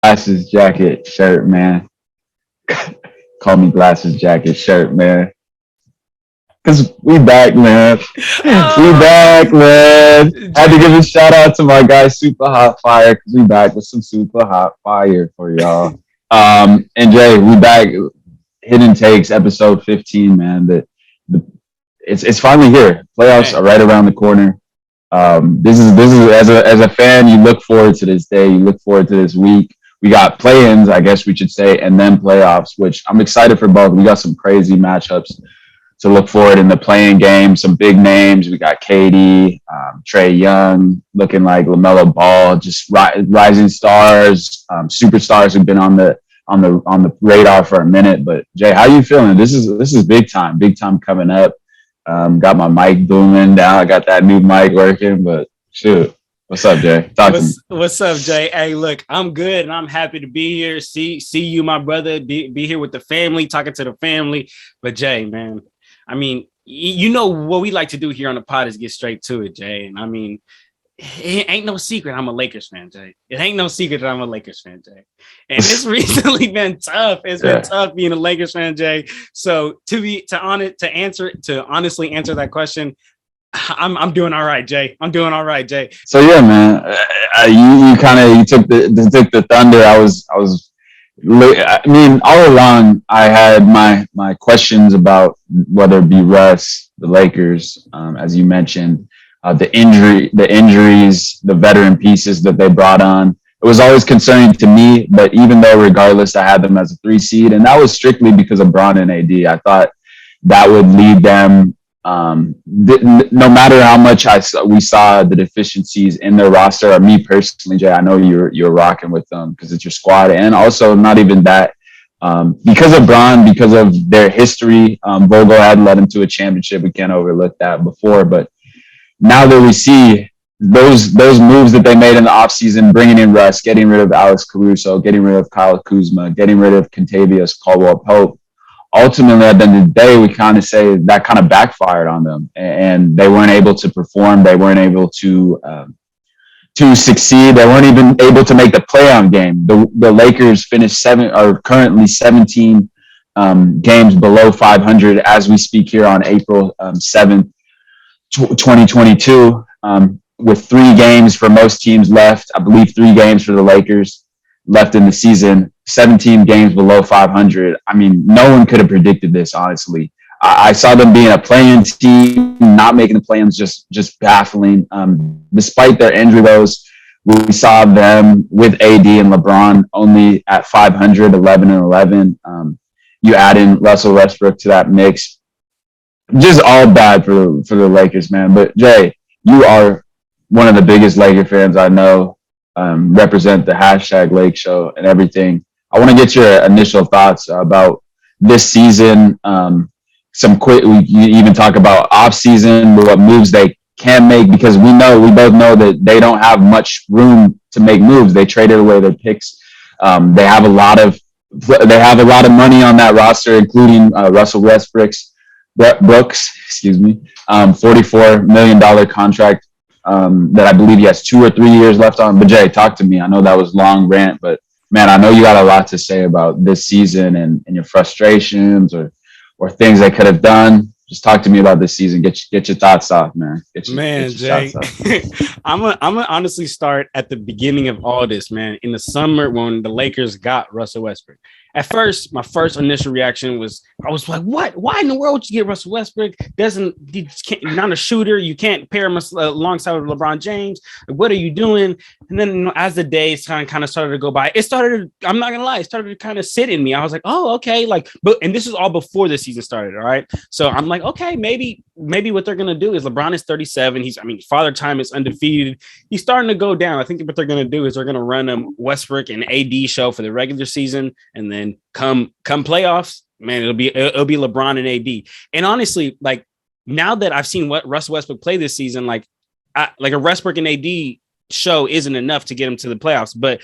Glasses, jacket, shirt, man. Call me glasses, jacket, shirt, man. Cause we back, man. We back, Oh, man. Had to give Jay. a shout out to my guy Super Hot Fire because we back with some super hot fire for y'all. And Jay, we back. Hidden Takes episode 15, man. The it's finally here. Playoffs are Man, right around the corner. This is as a fan, you look forward to this day. You look forward to this week. We got play-ins, I guess we should say, and then playoffs, which I'm excited for both. We got some crazy matchups to look forward in the playing game. Some big names. We got KD, Trey Young, looking like LaMelo Ball, just rising stars, superstars who've been on the radar for a minute. But Jay, how you feeling? This is big time coming up. Got my mic booming now. I got that new mic working. But shoot, what's up, Jay? Talk to me. what's up, Jay? Hey, look, I'm good and I'm happy to be here. See you, my brother. Be here with the family, talking to the family. But Jay, man, I mean, you know what we like to do here on the pod is get straight to it, Jay. And I mean, it ain't no secret I'm a Lakers fan, Jay. It ain't no secret that I'm a Lakers fan, Jay. And it's recently been tough. It's been Yeah. tough being a Lakers fan, Jay. So to honestly answer that question, I'm doing all right, Jay. I'm doing all right, Jay. So yeah, man, you kind of you took the thunder. I mean, all along I had my questions about whether it be Russ, the Lakers, as you mentioned, the injuries, the veteran pieces that they brought on. It was always concerning to me, but even though regardless, I had them as a 3 seed, and that was strictly because of Braun and AD. I thought that would lead them. No matter how much we saw the deficiencies in their roster, or me personally, Jay, I know you're rocking with them because it's your squad, and also not even that. Because of Braun, because of their history, Vogel had led them to a championship. We can't overlook that before, but now that we see those moves that they made in the offseason, bringing in Russ, getting rid of Alex Caruso, getting rid of Kyle Kuzma, getting rid of Contavious Caldwell Pope, ultimately at the end of the day, we kind of say that kind of backfired on them, and they weren't able to perform. They weren't able to succeed. They weren't even able to make the play-on game. The Lakers finished are currently 17 games below 500 as we speak here on April 7th, 2022. With 3 games for most teams left, I believe 3 games for the Lakers left in the season, 17 games below 500. I mean, no one could have predicted this, honestly. I saw them being a playing team, not making the play-ins, just baffling. Despite their injury woes, we saw them with AD and LeBron only at 500, 11 and 11. You add in Russell Westbrook to that mix, just all bad for the Lakers, man. But Jay, you are one of the biggest Laker fans I know. Represent the hashtag Lake Show and everything. I want to get your initial thoughts about this season. Some quick, you even talk about off season, what moves they can make, because we both know that they don't have much room to make moves. They traded away their picks. They have a lot of money on that roster, including Russell Brooks, excuse me, $44 million contract that I believe he has 2 or 3 years left on. But Jay, talk to me. I know that was a long rant, but man, I know you got a lot to say about this season and your frustrations or things they could have done. Just talk to me about this season. Get your thoughts off, man. Man, Get your Jay, thoughts off. I'm gonna honestly start at the beginning of all this, man. In the summer when the Lakers got Russell Westbrook. At first, my first initial reaction was I was like, "What? Why in the world would you get Russell Westbrook? Not a shooter. You can't pair him alongside with LeBron James. Like, what are you doing?" And then as the days kind of started to go by, it started. I'm not gonna lie, it started to kind of sit in me. I was like, "Oh, okay." Like, and this is all before the season started. All right, so I'm like, okay, maybe what they're gonna do is LeBron is 37. Father Time is undefeated. He's starting to go down. I think what they're gonna do is they're gonna run Westbrook and AD show for the regular season, and then come playoffs, man, it'll be LeBron and AD. And honestly, like now that I've seen what Russell Westbrook play this season, like a Westbrook and AD show isn't enough to get him to the playoffs. But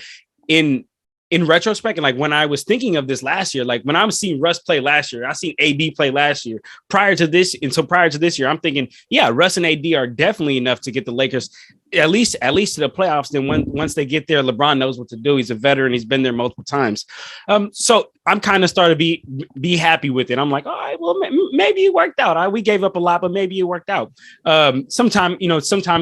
in in retrospect, and like when I was thinking of this last year, like when I was seeing Russ play last year, I seen AD play last year. Prior to this, and so prior to this year, I'm thinking, yeah, Russ and AD are definitely enough to get the Lakers at least to the playoffs. Then once they get there, LeBron knows what to do. He's a veteran. He's been there multiple times. So I'm kind of starting to be happy with it. I'm like, all right, well, maybe it worked out. We gave up a lot, but maybe it worked out. Some time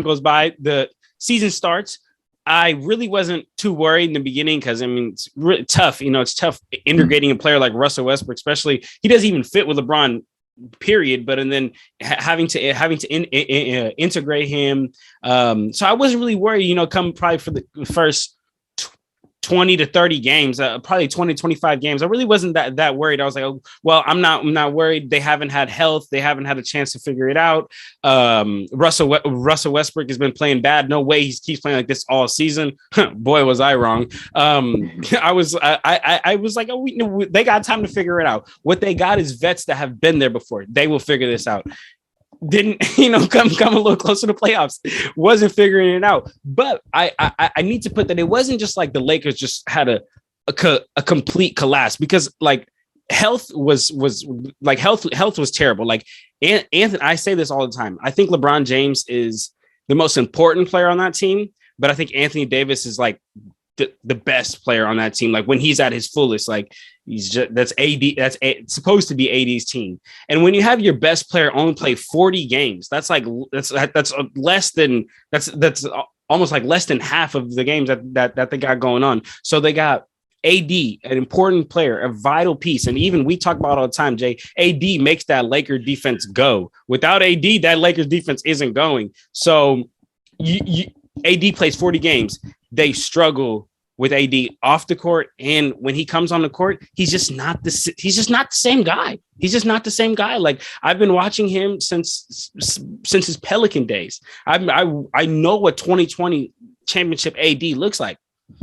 goes by. The season starts. I really wasn't too worried in the beginning because I mean it's really tough. It's tough integrating a player like Russell Westbrook, especially he doesn't even fit with LeBron. Period. But and then having to integrate him. So I wasn't really worried. Come probably for the first 20 to 30 games, probably 20, 25 games. I really wasn't that worried. I was like, oh, well, I'm not worried. They haven't had health. They haven't had a chance to figure it out. Russell Westbrook has been playing bad. No way he keeps playing like this all season. Boy, was I wrong. I was like, oh, they got time to figure it out. What they got is vets that have been there before. They will figure this out. Didn't come a little closer to playoffs, wasn't figuring it out. But I need to put that it wasn't just like the Lakers just had a complete collapse, because like health was terrible. Like Anthony, I say this all the time. I think LeBron James is the most important player on that team, but I think Anthony Davis is like the best player on that team. Like when he's at his fullest, like that's supposed to be AD's team. And when you have your best player only play 40 games, that's less than that's almost like less than half of the games that they got going on. So they got AD, an important player, a vital piece. And even we talk about all the time, Jay, AD makes that Laker defense go. Without AD, that Lakers defense isn't going. So AD plays 40 games. They struggle with AD off the court, and when he comes on the court, he's just not the same guy. He's just not the same guy. Like I've been watching him since his Pelican days. I know what 2020 championship AD looks like.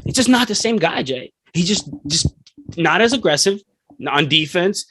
It's just not the same guy, Jay. He's just not as aggressive on defense.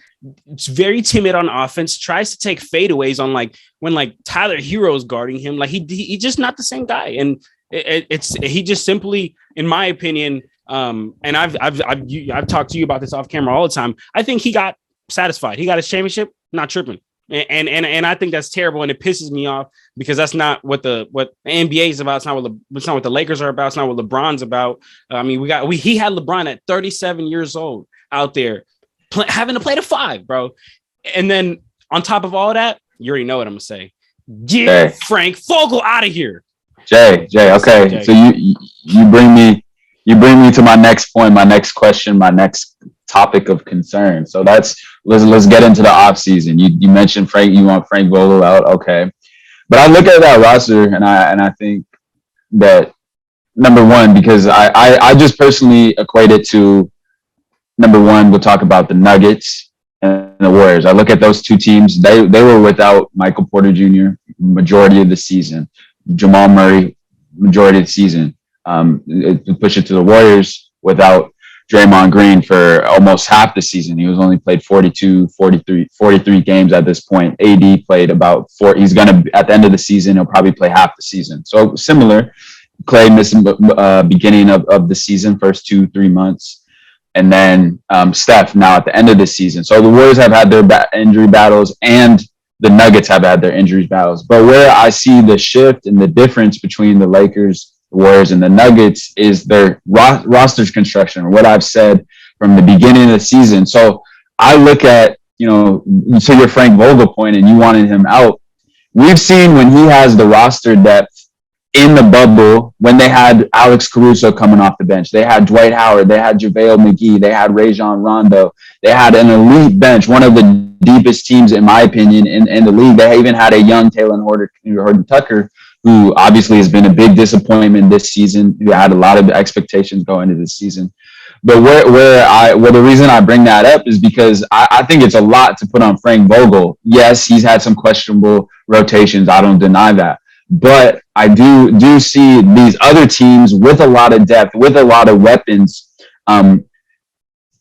It's very timid on offense. Tries to take fadeaways on like when like Tyler Hero's guarding him. Like he's just not the same guy. And he just simply, in my opinion, and I've talked to you about this off camera all the time. I think he got satisfied. He got his championship, not tripping, and I think that's terrible, and it pisses me off because that's not what the NBA is about. It's not what the Lakers are about. It's not what LeBron's about. I mean, he had LeBron at 37 years old out there having to play the 5, bro, and then on top of all that, you already know what I'm gonna say. Get Frank Vogel out of here. Jay. Okay. Jay. So you bring me to my next point, my next question, my next topic of concern. So let's get into the off season. You mentioned Frank. You want Frank Vogel out, okay? But I look at that roster and I think that number one, because I just personally equate it to number one. We'll talk about the Nuggets and the Warriors. I look at those two teams. They were without Michael Porter Jr. majority of the season. Jamal Murray, majority of the season. Push it to the Warriors without Draymond Green for almost half the season. He was only played 43 games at this point. AD played about 4. He's going to, at the end of the season, he'll probably play half the season. So similar. Clay missing beginning of the season, first 2-3 months. And then Steph now at the end of the season. So the Warriors have had their injury battles, and the Nuggets have had their injuries battles. But where I see the shift and the difference between the Lakers, the Warriors, and the Nuggets is their roster construction, or what I've said from the beginning of the season. So I look at, so your Frank Vogel point, and you wanted him out. We've seen when he has the roster depth in the bubble, when they had Alex Caruso coming off the bench, they had Dwight Howard, they had JaVale McGee, they had Rajon Rondo, they had an elite bench, one of the deepest teams, in my opinion, in the league. They even had a young Taylor Horton Tucker, who obviously has been a big disappointment this season, who had a lot of expectations going into this season. But the reason I bring that up is because I think it's a lot to put on Frank Vogel. Yes, he's had some questionable rotations. I don't deny that. But I do see these other teams with a lot of depth, with a lot of weapons.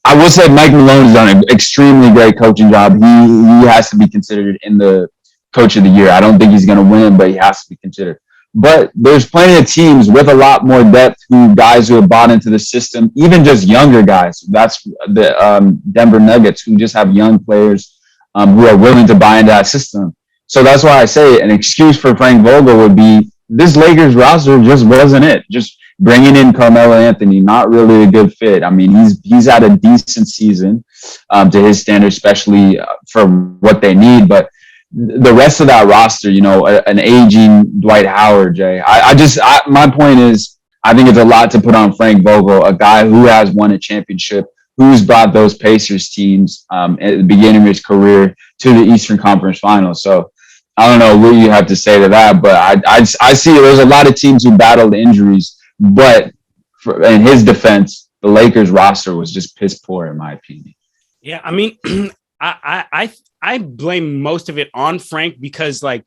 I will say Mike Malone has done an extremely great coaching job. He has to be considered in the coach of the year. I don't think he's going to win, but he has to be considered. But there's plenty of teams with a lot more depth guys who have bought into the system, even just younger guys. That's the Denver Nuggets, who just have young players who are willing to buy into that system. So that's why I say an excuse for Frank Vogel would be this Lakers roster just wasn't it. Just bringing in Carmelo Anthony, not really a good fit. I mean, he's had a decent season to his standards, especially for what they need. But the rest of that roster, an aging Dwight Howard, Jay. My point is, I think it's a lot to put on Frank Vogel, a guy who has won a championship, who's brought those Pacers teams at the beginning of his career to the Eastern Conference Finals. So I don't know what you have to say to that, but I see there's a lot of teams who battled injuries, but in his defense, the Lakers roster was just piss poor, in my opinion. Yeah, I mean, I blame most of it on Frank because I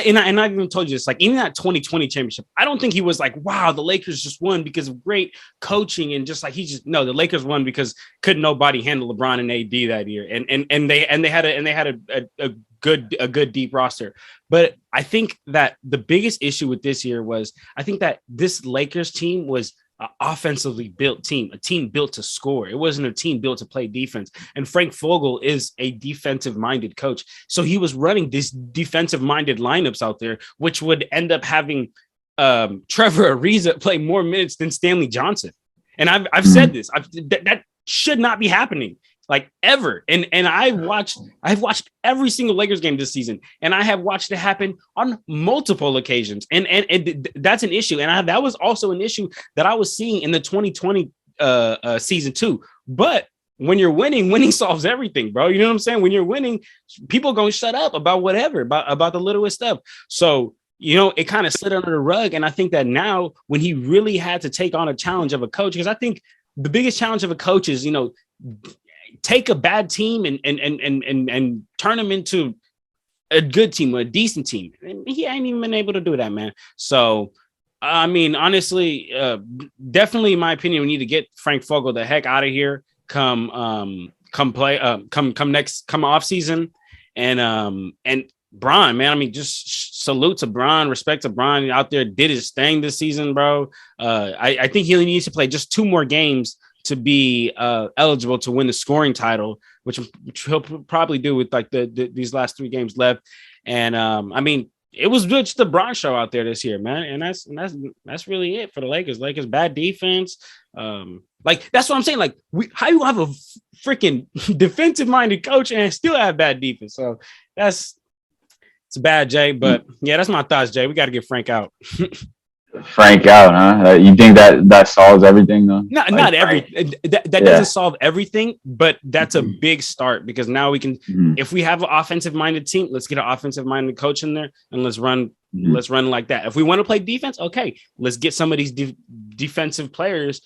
even told you this, like even that 2020 championship, I don't think he was like, wow, the Lakers just won because of great coaching and just like the Lakers won because couldn't nobody handle LeBron and AD that year, and they had a good deep roster. But I think that the biggest issue with this year was I think that this Lakers team was an offensively built team, a team built to score. It wasn't a team built to play defense. And Frank Vogel is a defensive-minded coach. So he was running these defensive-minded lineups out there, which would end up having Trevor Ariza play more minutes than Stanley Johnson. And I've said this. That should not be happening. Like ever. And I've watched every single Lakers game this season, and I have watched it happen on multiple occasions. And that's an issue. And that was also an issue that I was seeing in the 2020 season too. But when you're winning solves everything, bro. You know what I'm saying? When you're winning, people gonna shut up about whatever, about the littlest stuff. So it kind of slid under the rug. And I think that now when he really had to take on a challenge of a coach, because I think the biggest challenge of a coach is, take a bad team and turn them into a good team or a decent team. And he ain't even been able to do that, man. So, I mean, honestly, definitely, in my opinion, we need to get Frank Vogel the heck out of here. Come off season, and Bron, man. I mean, just salute to Bron, respect to Bron out there. Did his thing this season, bro. I think he needs to play just 2 more games to be eligible to win the scoring title, which he'll probably do with like these last 3 games left. And I mean, it was just the Bron show out there this year, man. And that's really it for the Lakers. Lakers bad defense. Like that's what I'm saying. Like how you have a freaking defensive minded coach and still have bad defense. So it's bad, Jay. But yeah, that's my thoughts, Jay. We got to get Frank out. Frank out, huh? You think that solves everything, though? Not everything. That doesn't solve everything, but that's a big start because now we can. If we have an offensive-minded team, let's get an offensive-minded coach in there and let's run like that. If we want to play defense, okay, let's get some of these defensive players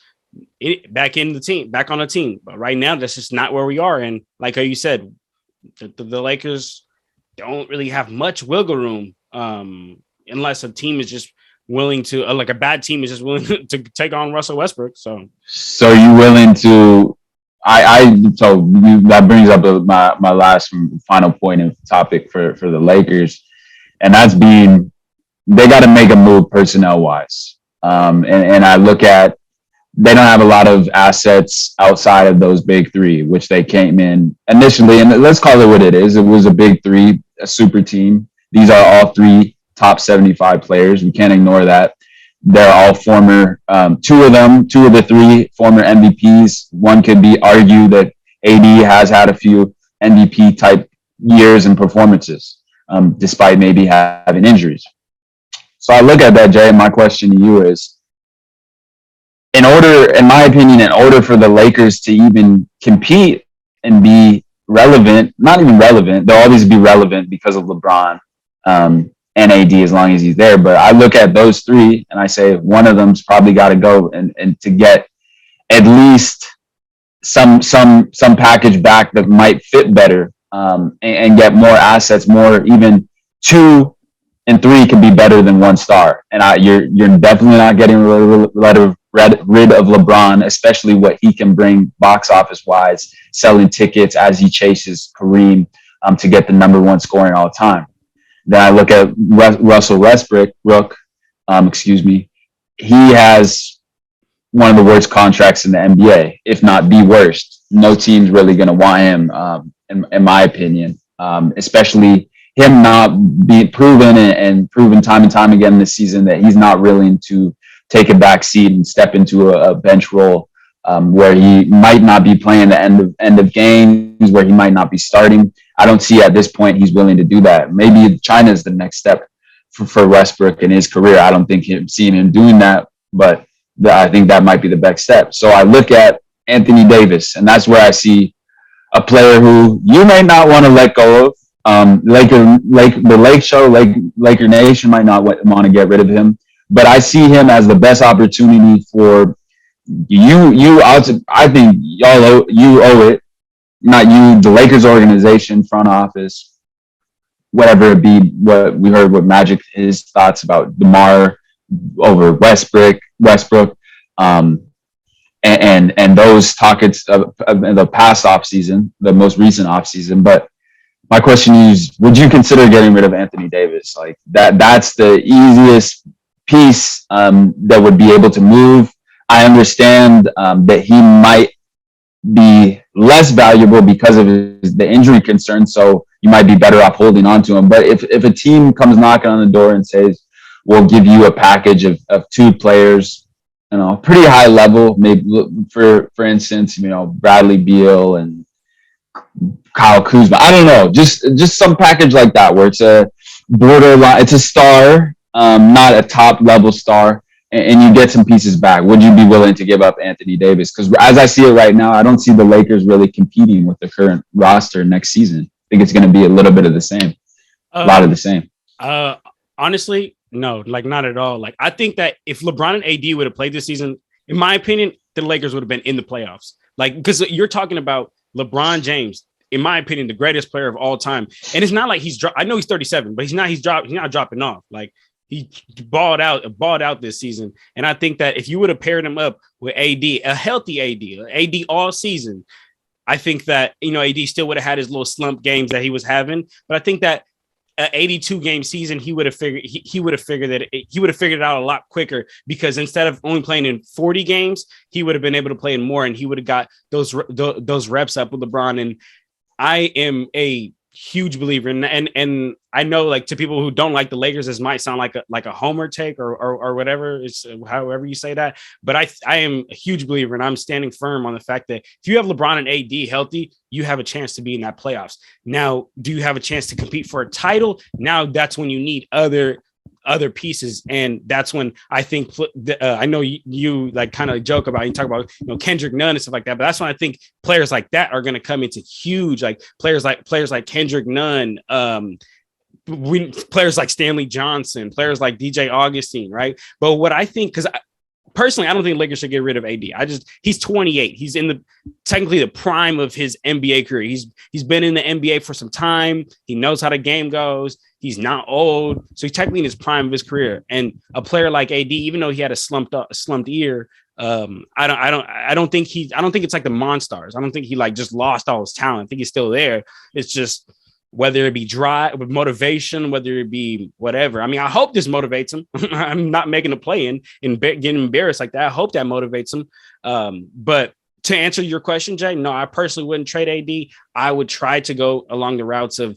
back on the team. But right now, that's just not where we are. And like how you said, the Lakers don't really have much wiggle room unless a team is just willing to like a bad team is just willing to take on Russell Westbrook. So you willing to? That brings up my last final point of topic for the Lakers, and that's being they got to make a move personnel wise. And I look at they don't have a lot of assets outside of those big 3, which they came in initially, and let's call it what it is. It was a big 3, a super team. These are all 3 top 75 players. We can't ignore that. They're all former, 2 of the 3 former MVPs. One could be argued that AD has had a few MVP type years and performances, despite maybe having injuries. So I look at that, Jay, and my question to you is, in my opinion, in order for the Lakers to even compete and be relevant, not even relevant, they'll always be relevant because of LeBron, and AD as long as he's there. But I look at those 3 and I say one of them's probably got to go and to get at least some package back that might fit better and get more assets, more even 2 and 3 could be better than 1 star. And you're definitely not getting rid of LeBron, especially what he can bring box office wise, selling tickets as he chases Kareem to get the number 1 scoring all the time. Then I look at Russell Westbrook. excuse me, he has one of the worst contracts in the NBA, if not the worst. No team's really going to want him, in my opinion, especially him not being proven and proven time and time again this season that he's not willing to take a back seat and step into a bench role, where he might not be playing the end of games, where he might not be starting. I don't see at this point he's willing to do that. Maybe China is the next step for Westbrook in his career. I don't think seeing him doing that, but I think that might be the best step. So I look at Anthony Davis, and that's where I see a player who you may not want to let go of. Laker Nation might not want to get rid of him, but I see him as the best opportunity for you. I think you owe it, not you, the Lakers organization, front office, whatever it be. What we heard, what Magic, his thoughts about DeMar over Westbrook, and those talkings of the past offseason, the most recent offseason. But my question is, would you consider getting rid of Anthony Davis? Like that's the easiest piece that would be able to move. I understand that he might be less valuable because of the injury concern, so you might be better off holding on to him. But if a team comes knocking on the door and says, we'll give you a package of two players, pretty high level, maybe for instance, Bradley Beal and Kyle Kuzma. I don't know, just some package like that where it's a borderline, it's a star, not a top level star, and you get some pieces back. Would you be willing to give up Anthony Davis? Because as I see it right now, I don't see the Lakers really competing with the current roster next season. I think it's going to be a little bit of the same, a lot of the same. Honestly, no, like not at all. Like I think that if LeBron and AD would have played this season, in my opinion, the Lakers would have been in the playoffs. Like, because you're talking about LeBron James, in my opinion, the greatest player of all time. And it's not like I know he's 37, but he's not dropping off. Like he balled out this season. And I think that if you would have paired him up with AD, a healthy AD all season, I think that, AD still would have had his little slump games that he was having. But I think that an 82 game season, he would have figured it out a lot quicker, because instead of only playing in 40 games, he would have been able to play in more, and he would have got those reps up with LeBron. And I am a huge believer in, and I know, like, to people who don't like the Lakers, this might sound like a homer take or whatever, it's however you say that, but I am a huge believer, and I'm standing firm on the fact that if you have LeBron and AD healthy, you have a chance to be in that playoffs. Now, do you have a chance to compete for a title? Now that's when you need other pieces, and that's when I think I know you like kind of joke about, you talk about Kendrick Nunn and stuff like that, but that's when I think players like that are going to come into huge, like players like Kendrick Nunn, players like Stanley Johnson, players like DJ Augustine, right? But what I think, because personally, I don't think Lakers should get rid of AD. He's 28. He's in technically the prime of his NBA career. He's been in the NBA for some time. He knows how the game goes. He's not old, so he's technically in his prime of his career. And a player like AD, even though he had a slumped year, I don't think it's like the Monstars. I don't think he like just lost all his talent. I think he's still there. It's just whether it be drive with motivation, whether it be whatever. I mean, I hope this motivates him. I'm not making a play and getting embarrassed like that. I hope that motivates him. But to answer your question, Jay, no, I personally wouldn't trade AD. I would try to go along the routes of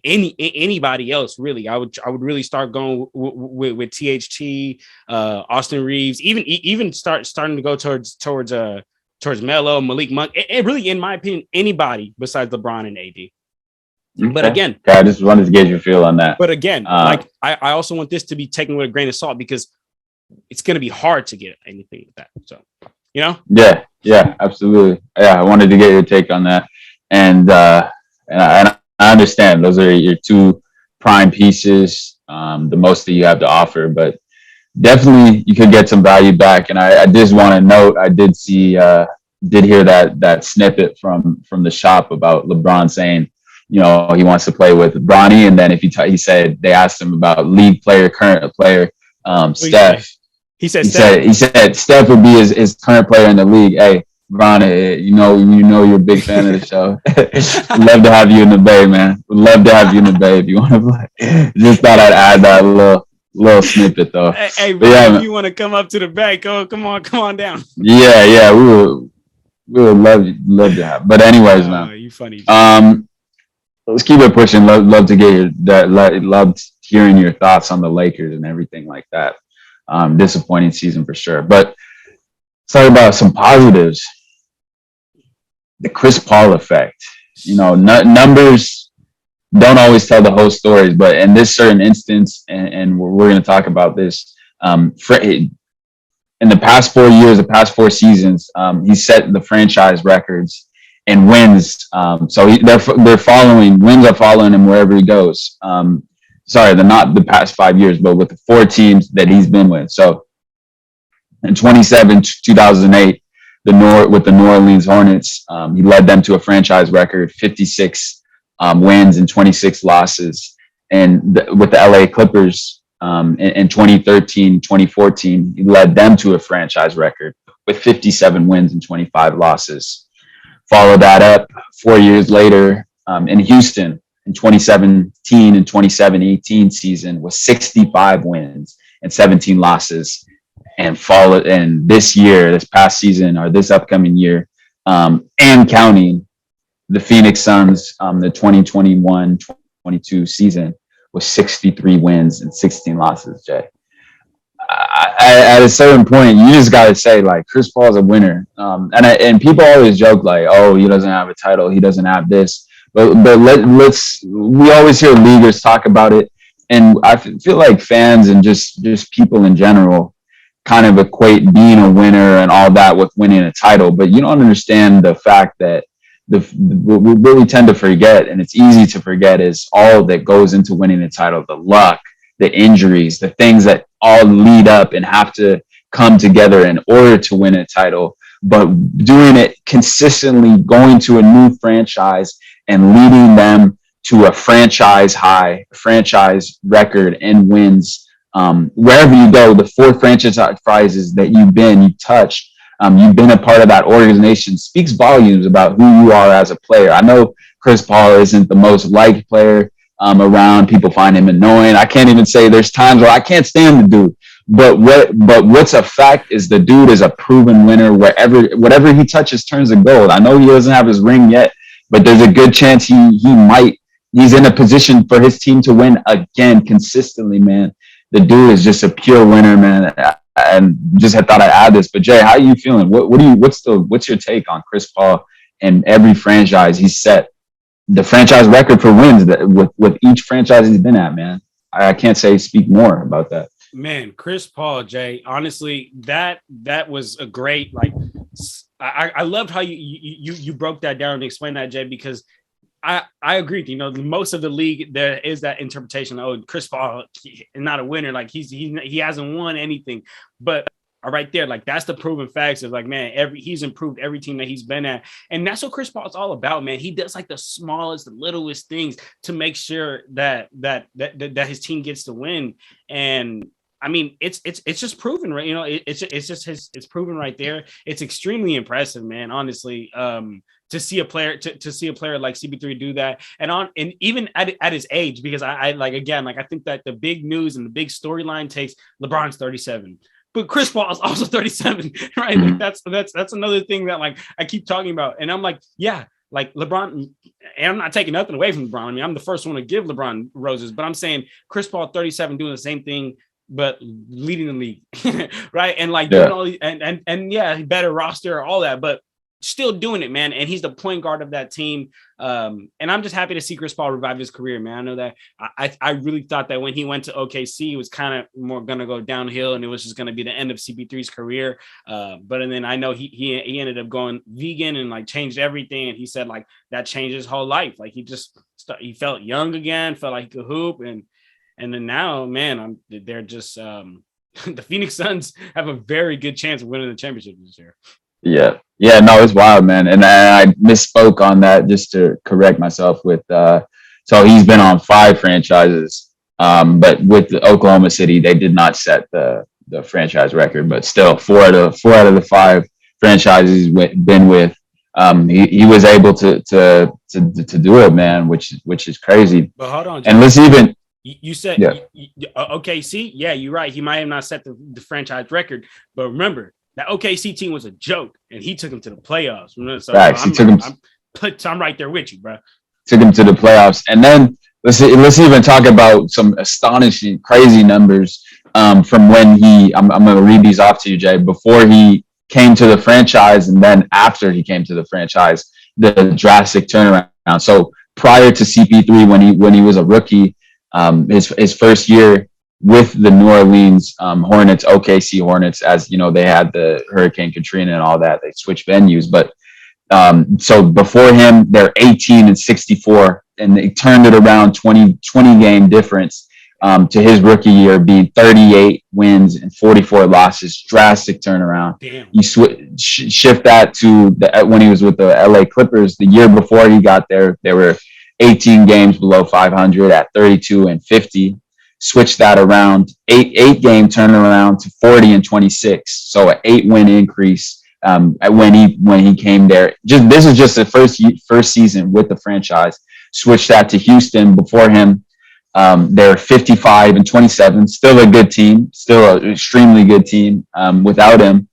anybody else, really. I would really start going with THT, Austin Reeves, even starting to go towards Melo, Malik Monk. It really, in my opinion, anybody besides LeBron and AD. Okay. But again, I just wanted to get your feel on that. But again, like I also want this to be taken with a grain of salt, because it's going to be hard to get anything with that. So, Yeah, absolutely. Yeah, I wanted to get your take on that, and I understand those are your two prime pieces, the most that you have to offer, but definitely you could get some value back. And I just want to note, I did hear that snippet from the shop about LeBron saying, he wants to play with Bronny. And then if he said, they asked him about league player, current player, Steph. He said Steph would be his current player in the league. Hey, Bronny, you know you're a big fan of the show. Love to have you in the Bay, man. Would love to have you in the Bay if you want to play. Just thought I'd add that little little snippet though. Hey, But bro, if yeah, you want to come up to the back, oh, come on down. yeah, we would love to have. But anyways, man, You funny, Jay. um, let's keep it pushing. Love to get loved hearing your thoughts on the Lakers and everything like that. Disappointing season for sure. But let's talk about some positives. The Chris Paul effect. Numbers don't always tell the whole stories, but in this certain instance, and we're going to talk about this, in the past 4 years, the past four seasons, he set the franchise records and wins. So they're following wins are following him wherever he goes. Sorry, they're not the past 5 years, but with the four teams that he's been with. So in 2008, with the New Orleans Hornets, he led them to a franchise record, 56 wins and 26 losses. And with the LA Clippers, in 2013, 2014, he led them to a franchise record with 57 wins and 25 losses. Follow that up 4 years later in Houston in 2017 and 2017-18 season with 65 wins and 17 losses. And this past season, or this upcoming year, and counting, the Phoenix Suns, the 2021-22 season with 63 wins and 16 losses, Jay. At a certain point, you just got to say, like, Chris Paul's a winner. And people always joke, like, oh, he doesn't have a title. He doesn't have this. But we always hear leaguers talk about it. And I feel like fans and just people in general kind of equate being a winner and all that with winning a title. But you don't understand the fact that what we really tend to forget, and it's easy to forget, is all that goes into winning a title: the luck, the injuries, the things that all lead up and have to come together in order to win a title. But doing it consistently, going to a new franchise and leading them to a franchise high, franchise record in wins. Wherever you go, the four franchises that you touched, you've been a part of that organization, speaks volumes about who you are as a player. I know Chris Paul isn't the most liked player around. People find him annoying. I can't even say there's times where I can't stand the dude. But what's a fact is the dude is a proven winner. Whatever he touches turns to gold. I know he doesn't have his ring yet, but there's a good chance he might. He's in a position for his team to win again consistently, man. The dude is just a pure winner, man. And just had thought I'd add this. But Jay, how are you feeling? What's your take on Chris Paul and every franchise he's set the franchise record for wins that with each franchise he's been at, man? I can't speak more about that. Man, Chris Paul, Jay. Honestly, that was a great, like, I loved how you broke that down and explained that, Jay, because I agree. Most of the league, there is that interpretation. Oh, Chris Paul is not a winner. Like he hasn't won anything. But right there, like that's the proven facts of, like, man, he's improved every team that he's been at, and that's what Chris Paul is all about, man. He does like the smallest, the littlest things to make sure that his team gets to win. And I mean, it's just proven, right? It's proven right there. It's extremely impressive, man. Honestly, to see a player like CP3 do that, and even at his age, because I like, again, like, I think that the big news and the big storyline takes LeBron's 37. But Chris Paul is also 37, right? Like that's another thing that, like, I keep talking about, and I'm like, yeah, like LeBron, and I'm not taking nothing away from LeBron. I mean, I'm the first one to give LeBron roses, but I'm saying Chris Paul 37 doing the same thing, but leading the league, right? And like doing all these, and yeah, better roster, all that, but still doing it, man. And he's the point guard of that team. And I'm just happy to see Chris Paul revive his career, man. I know that I really thought that when he went to OKC, it was kind of more going to go downhill and it was just going to be the end of CP3's career. But and then I know he ended up going vegan and like changed everything. And he said like that changed his whole life. Like he felt young again, felt like he could hoop. And then now, man, they're just the Phoenix Suns have a very good chance of winning the championship this year. Yeah, no, it's wild, man. And I misspoke on that just to correct myself with, so he's been on 5 franchises, but with the Oklahoma City, they did not set the franchise record, but still 4 out of the 5 franchises he's been with, he was able to do it, man, which is crazy. But hold on, Jay. And let's even, You said Yeah. OKC. Yeah, you're right. He might have not set the franchise record, but remember that OKC team was a joke, and he took him to the playoffs. So Facts. He took him. I'm right there with you, bro. Took him to the playoffs, and then let's even talk about some astonishing, crazy numbers from when I'm going to read these off to you, Jay. Before he came to the franchise, and then after he came to the franchise, the drastic turnaround. So prior to CP3, when he was a rookie, his first year with the New Orleans Hornets, OKC Hornets, as you know, they had the Hurricane Katrina and all that. They switched venues, but so before him, they're 18-64, and they turned it around 20 game difference to his rookie year being 38 wins and 44 losses. Drastic turnaround. Damn. You shift that to when he was with the LA Clippers. The year before he got there, they were 18 games below 500 at 32-50. Switch that around, eight game turnaround to 40-26. So an 8-win increase. When he came there, this is just the first season with the franchise. Switched that to Houston. Before him, they're 55-27. Still a good team, still an extremely good team. Without him,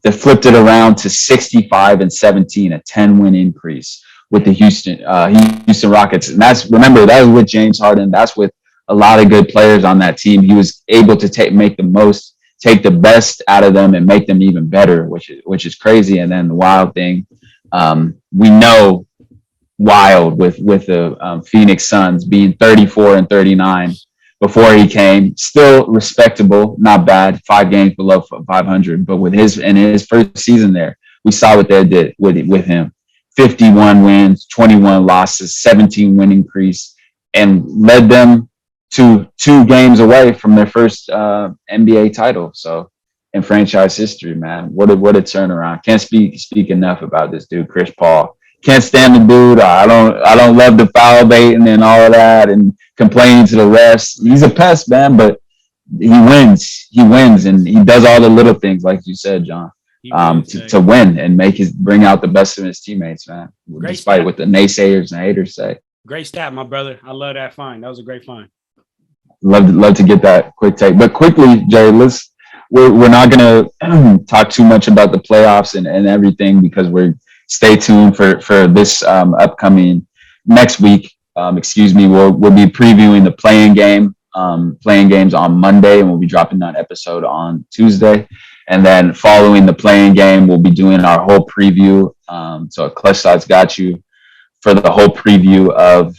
they flipped it around to 65-17, a 10-win increase with the Houston Rockets. And that was with James Harden. That's with a lot of good players on that team. He was able to take the best out of them and make them even better, which is crazy. And then the wild thing, we know wild with the Phoenix Suns being 34-39 before he came, still respectable, not bad, 5 games below 500. But in his first season there, we saw what they did with him: 51 wins, 21 losses, 17 win increase, and led them to 2 games away from their first NBA title. So in franchise history, man, what a turnaround. Can't speak enough about this dude, Chris Paul. Can't stand the dude. I don't love the foul baiting and all of that and complaining to the refs. He's a pest, man, but he wins. He wins, and he does all the little things, like you said, John, to win and bring out the best of his teammates, man. Despite what the naysayers and haters say. Great stat, my brother. I love that find. That was a great find. Love to get that quick take. But quickly, Jay, we're not going to talk too much about the playoffs and everything, because stay tuned for this upcoming next week. We'll be previewing the playing games on Monday, and we'll be dropping that episode on Tuesday. And then following the playing game, we'll be doing our whole preview. So Clutch Sides got you for the whole preview of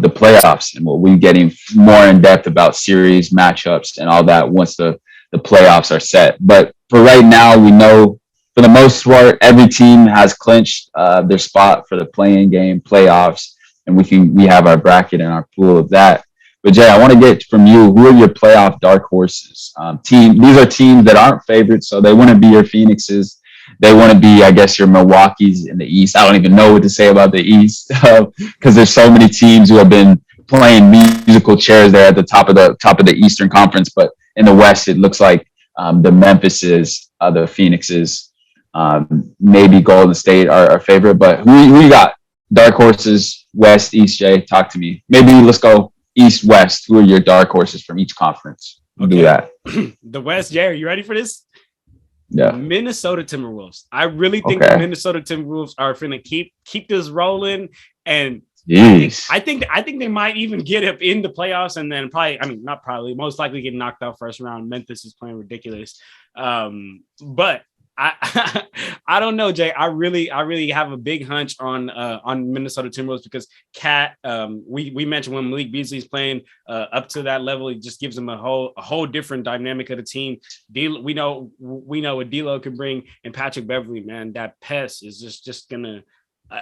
the playoffs, and we'll be getting more in depth about series matchups and all that once the playoffs are set. But for right now, we know for the most part, every team has clinched their spot for the playing game playoffs, and we have our bracket and our pool of that. But Jay, I want to get from you, who are your playoff dark horses? These are teams that aren't favorites, so they wouldn't be your Phoenixes. They want to be, I guess, your Milwaukee's in the East. I don't even know what to say about the East because there's so many teams who have been playing musical chairs there at the top of the Eastern Conference. But in the West, it looks like the Memphises, the Phoenixes, maybe Golden State are our favorite. But who you got? Dark horses, West, East, Jay? Talk to me. Maybe let's go East, West. Who are your dark horses from each conference? We'll do that. The West, Jay, are you ready for this? Yeah. Minnesota Timberwolves. I really think the Minnesota Timberwolves are finna keep this rolling, and I think they might even get up in the playoffs, and then most likely get knocked out first round. Memphis is playing ridiculous, but I don't know, Jay. I really have a big hunch on Minnesota Timberwolves because Cat. We mentioned when Malik Beasley's playing up to that level, it just gives them a whole different dynamic of the team. We know what D'Lo can bring, and Patrick Beverley, man, that pest is just gonna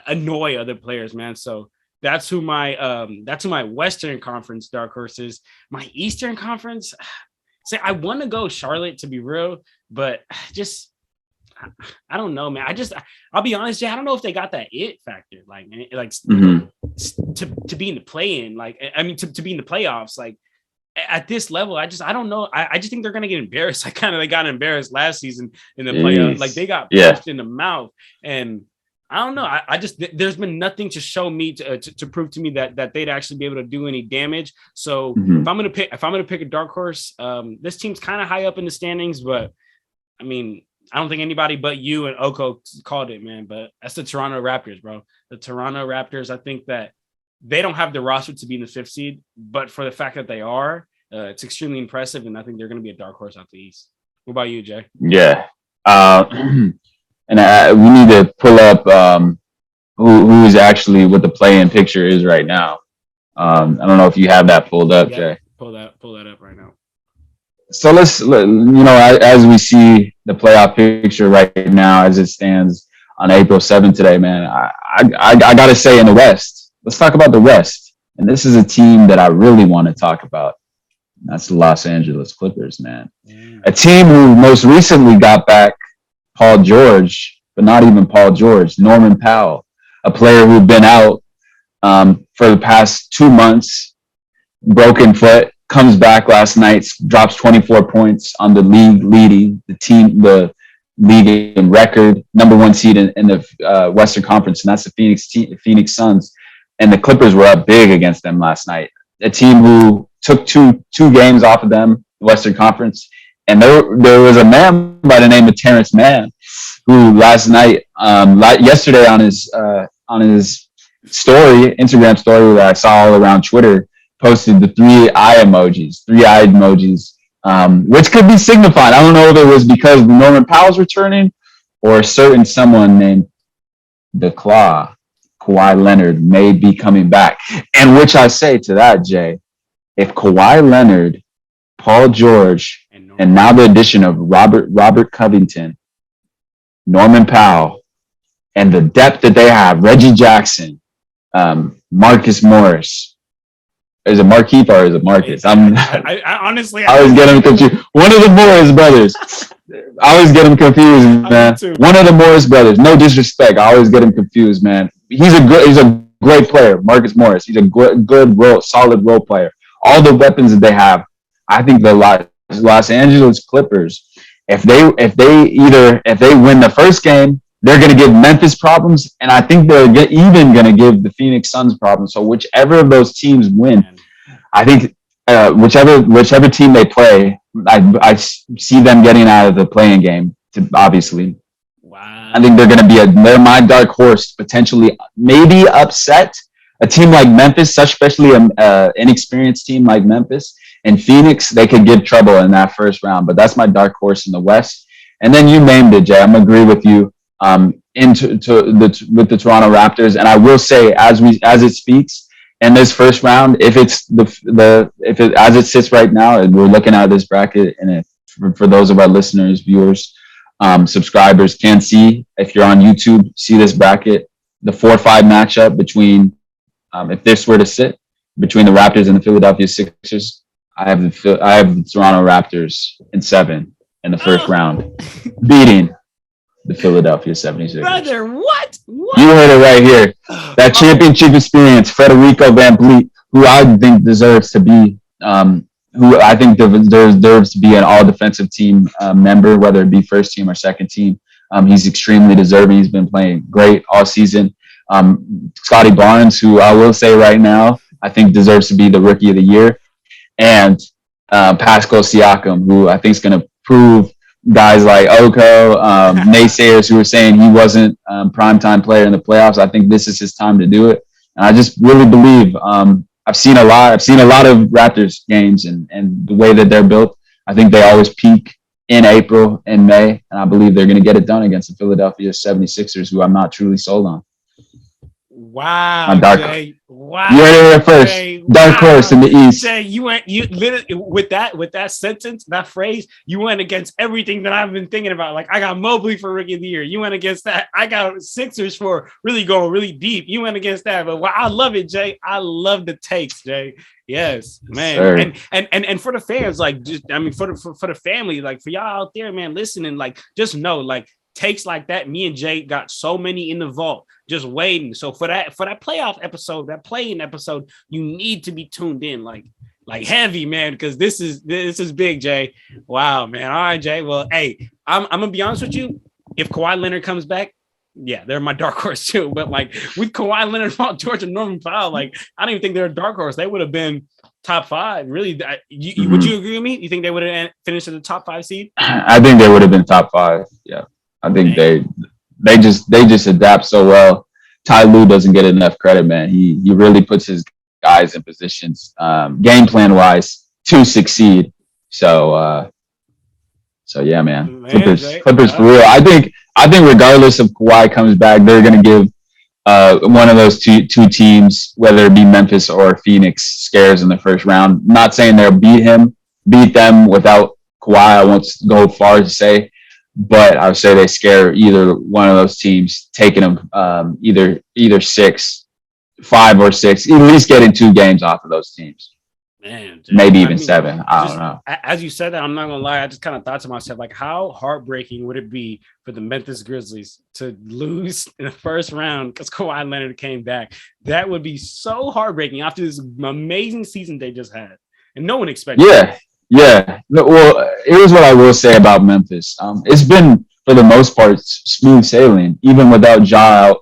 annoy other players, man. So that's who my Western Conference dark horse is. My Eastern Conference, say I want to go Charlotte, to be real, but just. I don't know, man. I'll be honest, Jay. I don't know if they got that it factor, to be in the play-in, to be in the playoffs, like at this level. I don't know. I just think they're gonna get embarrassed. They got embarrassed last season in the playoffs. Like they got punched in the mouth, and I don't know. I just there's been nothing to show me to prove to me that they'd actually be able to do any damage. So if I'm gonna pick a dark horse, this team's kind of high up in the standings, but I mean, I don't think anybody but you and Oko called it, man. But that's the Toronto Raptors, bro. The Toronto Raptors. I think that they don't have the roster to be in the 5th seed, but for the fact that they are, it's extremely impressive, and I think they're going to be a dark horse out the East. What about you, Jay? Yeah. And we need to pull up who is actually what the play-in picture is right now. I don't know if you have that pulled up, Jay. Pull that up right now. So as we see the playoff picture right now as it stands on April 7th today, man, I got to say in the West, let's talk about the West. And this is a team that I really want to talk about. That's the Los Angeles Clippers, man. A team who most recently got back Paul George, but not even Paul George, Norman Powell, a player who'd been out for the past 2 months, broken foot, comes back last night, drops 24 points on the league the league in record, number 1 seed in the Western Conference, and that's the Phoenix Suns. And the Clippers were up big against them last night. A team who took two games off of them, the Western Conference. And there was a man by the name of Terrence Mann who last night, yesterday on his Instagram story that I saw all around Twitter, posted the 3-eyed emojis, which could be signifying. I don't know if it was because Norman Powell's returning or a certain someone named The Claw, Kawhi Leonard, may be coming back. And which I say to that, Jay, if Kawhi Leonard, Paul George, and now the addition of Robert Covington, Norman Powell, and the depth that they have, Reggie Jackson, Marcus Morris. Is it Markieff or is it Marcus? I honestly, I always get them confused. One of the Morris brothers. I always get him confused, man. One of the Morris brothers. No disrespect. I always get him confused, man. He's a great player, Marcus Morris. He's a good solid role player. All the weapons that they have, I think the Los Angeles Clippers, if they win the first game, they're going to give Memphis problems, and I think they're even going to give the Phoenix Suns problems. So whichever of those teams win, I think whichever team they play, I see them getting out of the playing game. Obviously, wow. I think they're going to they're my dark horse, potentially maybe upset a team like Memphis, especially an inexperienced team like Memphis and Phoenix. They could give trouble in that first round, but that's my dark horse in the West. And then you named it, Jay. I'm going to agree with you. With the Toronto Raptors, and I will say, as it speaks in this first round, if it's as it sits right now, and we're looking at this bracket, and for those of our listeners, viewers, subscribers can see, if you're on YouTube, see this bracket, the 4-5 matchup between, if this were to sit between the Raptors and the Philadelphia Sixers, I have the Toronto Raptors in 7 in the first round, beating the Philadelphia 76ers. Brother, what? You heard it right here. That championship experience, Federico Van Vliet, who I think deserves to be, an all-defensive team member, whether it be first team or second team. He's extremely deserving. He's been playing great all season. Scotty Barnes, who I will say right now, I think deserves to be the Rookie of the Year. And Pascal Siakam, who I think is going to prove guys like Oko, naysayers who were saying he wasn't primetime player in the playoffs. I think this is his time to do it. And I just really believe I've seen a lot of Raptors games and the way that they're built. I think they always peak in April and May, and I believe they're going to get it done against the Philadelphia 76ers, who I'm not truly sold on. Wow, Jay. Wow. You heard it here first. Jay. Dark horse in the East. Jay, you literally with that sentence, that phrase, you went against everything that I've been thinking about. Like, I got Mobley for Rookie of the Year. You went against that. I got Sixers for really going really deep. You went against that. But I love it, Jay. I love the takes, Jay. Yes, man. And for the fans, like, just, I mean, for the family, like, for y'all out there, man, listening, like, just know, like, takes like that, me and Jay got so many in the vault just waiting. So for that playoff episode, that playing episode, you need to be tuned in like heavy, man, because this is big, Jay. Wow, man. All right, Jay. Well, hey, I'm gonna be honest with you. If Kawhi Leonard comes back, yeah, they're my dark horse too. But like with Kawhi Leonard, Paul George, and Norman Powell, like I don't even think they're a dark horse. They would have been top five. Really, would you agree with me? You think they would have finished as a top 5 seed? I think they would have been top 5. Yeah, I think Man. they just adapt so well. Ty Lue doesn't get enough credit, man. He really puts his guys in positions, game plan wise, to succeed. So so yeah, man. Man, Clippers, Jay. Clippers for real. I think regardless of Kawhi comes back, they're gonna give one of those two teams, whether it be Memphis or Phoenix, scares in the first round. Not saying they'll beat them without Kawhi. I won't go far to say, but I would say they scare either one of those teams, taking them either 6, 5, or 6, at least getting 2 games off of those teams. Man, Jay. Maybe I even mean, 7. I don't just know. as you said that, I'm not gonna lie. I just kind of thought to myself, like, how heartbreaking would it be for the Memphis Grizzlies to lose in the first round because Kawhi Leonard came back? That would be so heartbreaking after this amazing season they just had, and no one expected it. Yeah, yeah. Well, here's what I will say about Memphis. It's been for the most part smooth sailing, even without Ja out.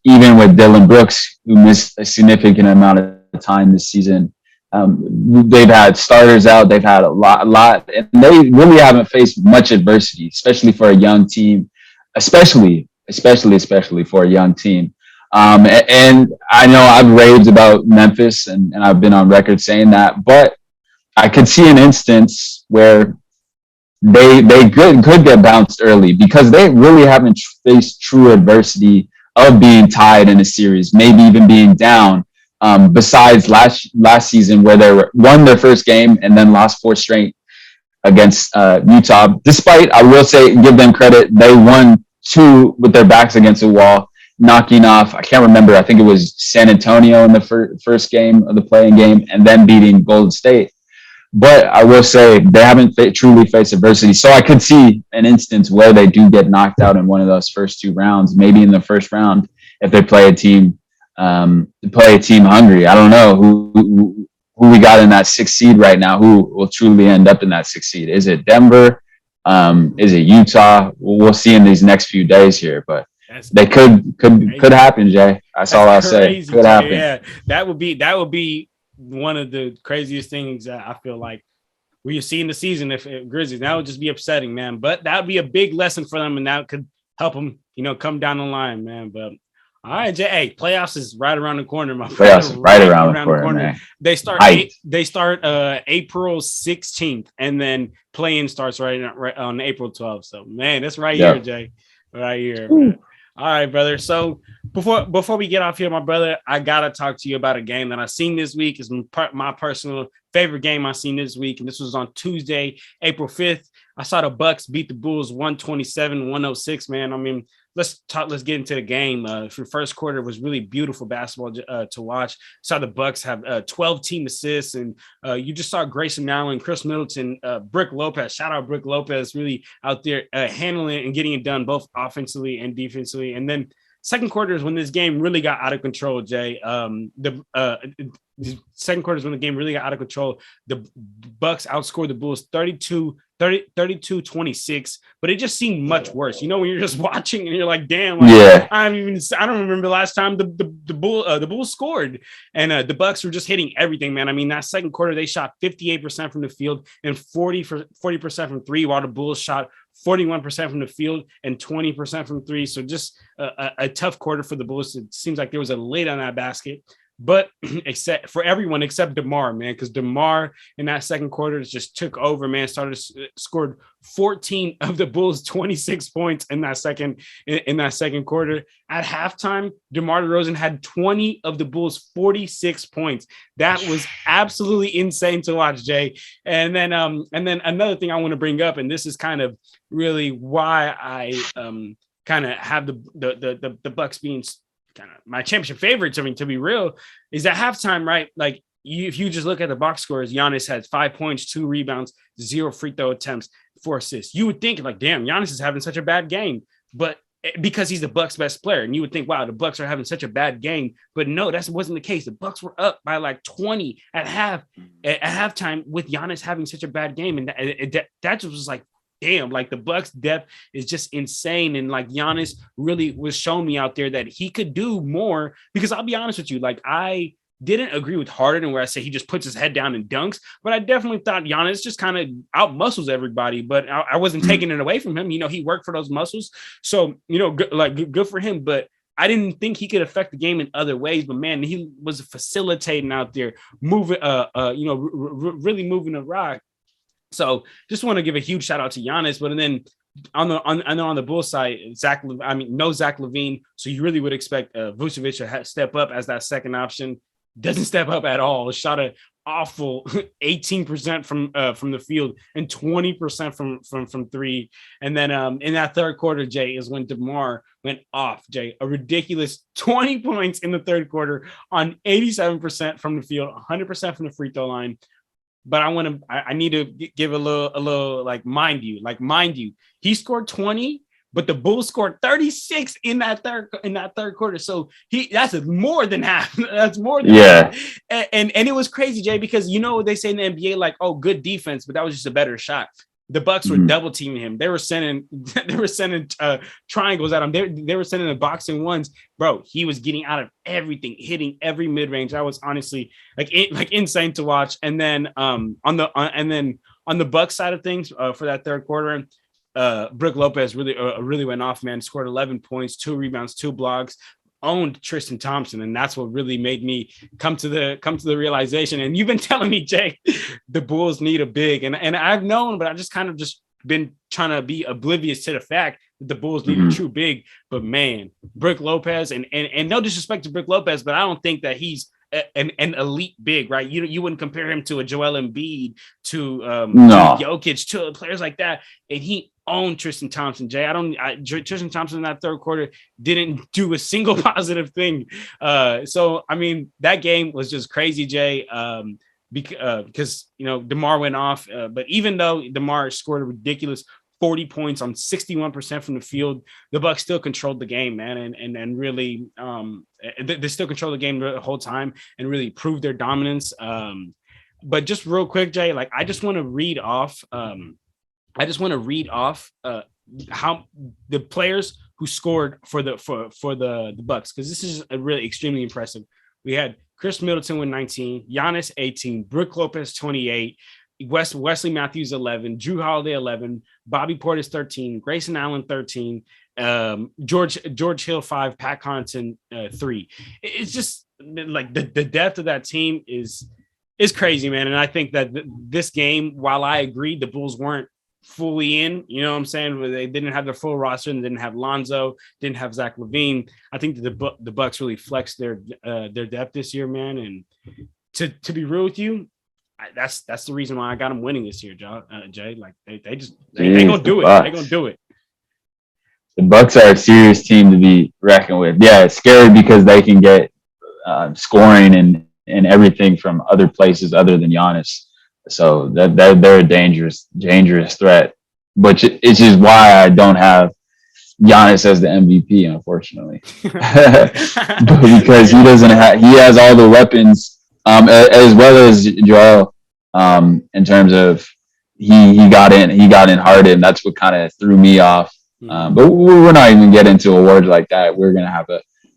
Even with Dylan Brooks, who missed a significant amount of time this season. They've had starters out. They've had a lot, and they really haven't faced much adversity, especially for a young team, especially for a young team. And I know I've raved about Memphis, and I've been on record saying that, but I could see an instance where they could get bounced early because they really haven't faced true adversity of being tied in a series, maybe even being down. Besides last season, where they won their first game and then lost 4 straight against Utah. Despite, I will say, give them credit, they won 2 with their backs against the wall, knocking off, I can't remember, I think it was San Antonio in the first game of the playing game, and then beating Golden State. But I will say they haven't truly faced adversity. So I could see an instance where they do get knocked out in one of those first 2 rounds, maybe in the first round, if they play a team hungry. I don't know who we got in that 6th seed right now. Who will truly end up in that 6th seed? Is it Denver? Is it Utah? We'll see in these next few days here, but they could happen, Jay. That's all I'll say. Could happen. Yeah, that would be one of the craziest things that I feel like we see in the season. If Grizzlies, that would just be upsetting, man. But that would be a big lesson for them, and that could help them, come down the line, man. But all right, Jay. Hey, playoffs is right around the corner, my friend. Playoffs right around the corner. Man. They start April 16th, and then play-in starts right on April 12th. So, man, that's right here, Jay. Right here, man. All right, brother. So before we get off here, my brother, I gotta talk to you about a game that I seen this week. It's my personal favorite game I seen this week, and this was on Tuesday, April 5th. I saw the Bucks beat the Bulls 127-106. Man, I mean, let's get into the game. For the first quarter, it was really beautiful basketball to watch. Saw the Bucks have 12 team assists, and you just saw Grayson Allen, Chris Middleton, Brick Lopez. Shout out Brick Lopez, really out there handling it and getting it done both offensively and defensively. And then second quarter is when this game really got out of control, Jay. The second quarter is when the game really got out of control. The Bucks outscored the Bulls 32-26, but it just seemed much worse. When you're just watching and you're like, damn, I don't remember the last time the Bulls scored. And the Bucks were just hitting everything, man. I mean, that second quarter, they shot 58% from the field and 40% from 3, while the Bulls shot 41% from the field and 20% from 3. So just a tough quarter for the Bulls. It seems like there was a lid on that basket. But except for everyone except DeMar, man, because DeMar in that second quarter just took over, man. Scored 14 of the Bulls' 26 points in that second quarter. At halftime, DeMar DeRozan had 20 of the Bulls' 46 points. That was absolutely insane to watch, Jay. And then another thing I want to bring up, and this is kind of really why I kind of have the Bucks being kind of my championship favorites. I mean, to be real, is at halftime, right? Like if you just look at the box scores, Giannis had 5 points, 2 rebounds, 0 free throw attempts, 4 assists. You would think like, damn, Giannis is having such a bad game, but because he's the Bucks' best player, and you would think, wow, the Bucks are having such a bad game, but no, that wasn't the case. The Bucks were up by like 20 at halftime with Giannis having such a bad game, and that just was like, damn, like the Bucks depth is just insane. And like Giannis really was showing me out there that he could do more, because I'll be honest with you, like I didn't agree with Harden where I say he just puts his head down and dunks, but I definitely thought Giannis just kind of out muscles everybody, but I wasn't taking it away from him. You know, he worked for those muscles. So, you know, good for him, but I didn't think he could affect the game in other ways, but man, he was facilitating out there, moving, really moving the rock. So just want to give a huge shout out to Giannis, but then on the Bulls side, no Zach LaVine, so you really would expect Vucevic to step up as that second option. Doesn't step up at all. Shot an awful 18% from the field and 20% from three. And then in that third quarter, Jay, is when DeMar went off. Jay, a ridiculous 20 points in the third quarter on 87% from the field, 100% from the free throw line. But I need to give a little like mind you, he scored 20. But the Bulls scored 36 in that third quarter. So that's more than half. That's more than half. And it was crazy, Jay, because you know they say in the NBA, like, oh, good defense, but that was just a better shot. The Bucks were double teaming him. They were sending triangles at him. They were sending the boxing ones. Bro, he was getting out of everything, hitting every mid range. I was honestly like insane to watch. And then on the Bucks side of things for that third quarter, Brook Lopez really went off, man. Scored 11 points, 2 rebounds, 2 blocks, owned Tristan Thompson, and that's what really made me come to the realization. And you've been telling me, Jay, the Bulls need a big, and I've known, but I just kind of just been trying to be oblivious to the fact that the Bulls need a true big. But man, Brook Lopez, and no disrespect to Brook Lopez, but I don't think that he's an elite big, right? You wouldn't compare him to a Joel Embiid, to Jokic, to players like that, and he owned Tristan Thompson. Jay, Tristan Thompson in that third quarter didn't do a single positive thing. So I mean, that game was just crazy, Jay. Because you know DeMar went off, but even though DeMar scored a ridiculous 40 points on 61% from the field, the Bucks still controlled the game, man, and really they still controlled the game the whole time and really proved their dominance. But just real quick, Jay, like I just want to read off how the players who scored for the Bucks, because this is a really extremely impressive. We had Chris Middleton with 19, Giannis 18, Brook Lopez 28, Wesley Matthews 11, Drew Holiday 11, Bobby Portis 13, Grayson Allen 13, George Hill 5, Pat Connaughton 3. It's just like the depth of that team is crazy, man. And I think that this game, while I agree the Bulls weren't fully in, you know what I'm saying, they didn't have their full roster and didn't have Lonzo, didn't have Zach LaVine. I think that the Bucks really flexed their depth this year, man. And to be real with you, that's the reason why I got them winning this year, Jay. Like they gonna do it. They gonna do it. The Bucks are a serious team to be reckoned with. Yeah, it's scary because they can get scoring and everything from other places other than Giannis. So they're a dangerous threat. But it's just why I don't have Giannis as the MVP, unfortunately, because he has all the weapons, as well as Joel, in terms of he got in hard, and that's what kind of threw me off. But we're not even getting into awards like that. We're gonna have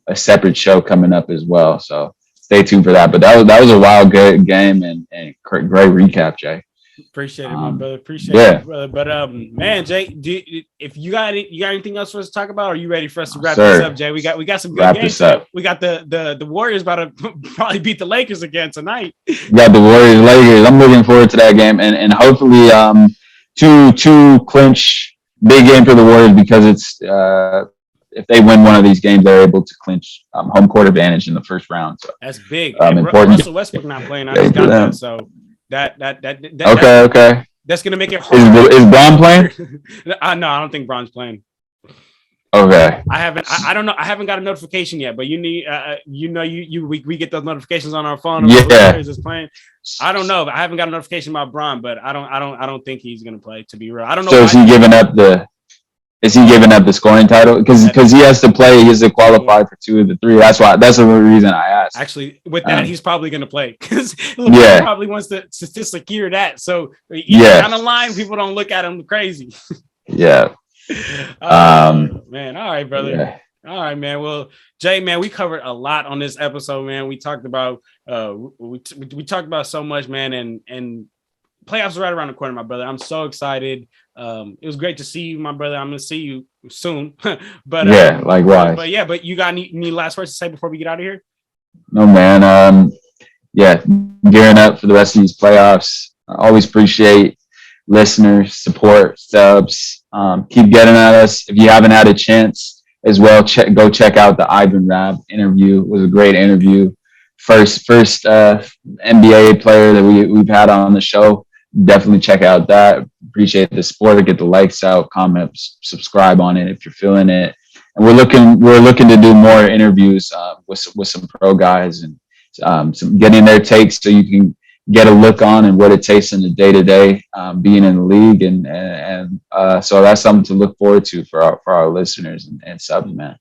a separate show coming up as well. So stay tuned for that. But that was a wild, good game and great recap, Jay. Appreciate it, my brother. Appreciate it, brother. But man, Jay, if you got anything else for us to talk about, or are you ready for us to wrap this up, Jay? We got some good games. We got the Warriors about to probably beat the Lakers again tonight. Yeah, the Warriors Lakers. I'm looking forward to that game, and hopefully to clinch big game for the Warriors, because it's if they win one of these games, they're able to clinch home court advantage in the first round. So that's big. Important. Russell Westbrook not playing. I just got that. So that okay. That's gonna make it hard. Is Bron playing? No, I don't think Bron's playing. Okay. I don't know. I haven't got a notification yet, but you need, we get those notifications on our phone. Yeah. Is playing. I don't know. I haven't got a notification about Bron, but I don't think he's gonna play. To be real, I don't know. So is he giving up the? Is he giving up the scoring title? Because he has to play. He has to qualify for 2 of the 3. That's why. That's the reason I asked. Actually, with that, he's probably going to play because LeBron probably wants to secure that. So down the line, people don't look at him crazy. Yeah. Man. All right, brother. Yeah. All right, man. Well, Jay, man, we covered a lot on this episode, man. We talked about we talked about so much, man, and playoffs are right around the corner, my brother. I'm so excited. It was great to see you, my brother. I'm gonna see you soon. But yeah, likewise. But you got any last words to say before we get out of here? No, man. Yeah, gearing up for the rest of these playoffs. I always appreciate listeners, support, subs. Keep getting at us. If you haven't had a chance as well, go check out the Ivan Rabb interview. It was a great interview. First NBA player that we've had on the show. Definitely check out that. Appreciate the support. Get the likes out, comment, subscribe on it if you're feeling it. And we're looking to do more interviews with some pro guys and some getting their takes so you can get a look on and what it takes in the day-to-day being in the league. And so that's something to look forward to for our listeners and subs, man.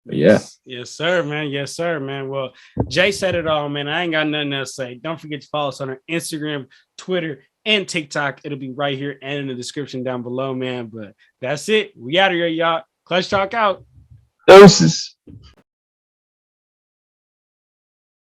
But yeah. Yes, sir, man. Yes, sir, man. Well, Jay said it all, man. I ain't got nothing else to say. Don't forget to follow us on our Instagram, Twitter, and TikTok. It'll be right here and in the description down below, man. But that's it. We out of here, y'all. Clutch Talk out. Doses.